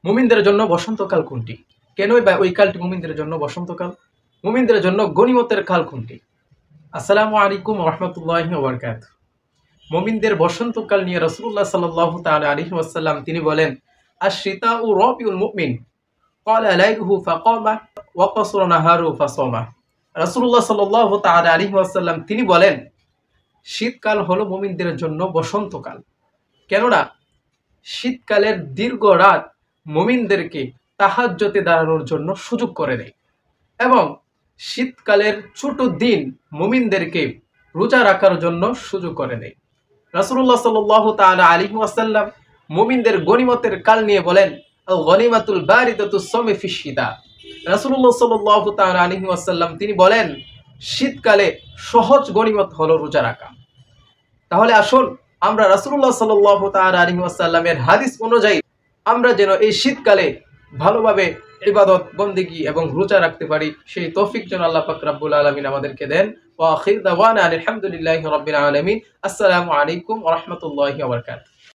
মুমিনদের জন্য বসন্তকাল কোনটি? কেনই বা ওই কালটি মুমিনদের জন্য বসন্তকাল? মুমিনদের জন্য গনিমতের কাল কোনটি? আসসালামু আলাইকুম ওয়া রাহমাতুল্লাহি ওয়া বারাকাতুহু। মুমিনদের বসন্তকাল নিয়ে রাসূলুল্লাহ সাল্লাল্লাহু তাআলা আলাইহি ওয়াসাল্লাম তিনি বলেন, আশ-শিতাউ রাবিউল মুমিন ক্বালা লাইলুহু ফাকামা ওয়া কাসরা নাহারুহু ফাসামা। রাসূলুল্লাহ সাল্লাল্লাহু তাআলা আলাইহি ওয়াসাল্লাম তিনি বলেন, শীতকাল হলো মুমিনদের জন্য বসন্তকাল। কেননা শীতকালের দীর্ঘ রাত মুমিনদেরকে তাহাজ্জুদে দাঁড়ানোর জন্য সুযোগ করে দেয় এবং শীতকালের ছোট দিন মুমিনদেরকে রোজা রাখার জন্য সুযোগ করে দেয়। রাসূলুল্লাহ সাল্লাল্লাহু তাআলা আলাইহি ওয়াসাল্লাম মুমিনদের গনিমতের কাল নিয়ে বলেন, আল গনিমাতুল বারিদাতুস সামি ফিশ শিতা। রাসূলুল্লাহ সাল্লাল্লাহু তাআলা আলাইহি ওয়াসাল্লাম তিনি বলেন, শীতকালে সহজ গনিমত হলো রোজা রাখা। তাহলে আসুন আমরা রাসূলুল্লাহ সাল্লাল্লাহু তাআলা আলাইহি ওয়াসাল্লামের হাদিস অনুযায়ী আমরা যেন এই শীতকালে ভালোভাবে ইবাদত বন্দেগী এবং রোজা রাখতে পারি, সেই তৌফিক যেন আল্লাহ পাক রব্বুল আলামিন আমাদেরকে দেন। ওয়া আখির দাওয়ানা আলহামদুলিল্লাহি রাব্বিল আলামিন। আসসালামু আলাইকুম ওয়া রাহমাতুল্লাহি ওয়া বারাকাতুহু।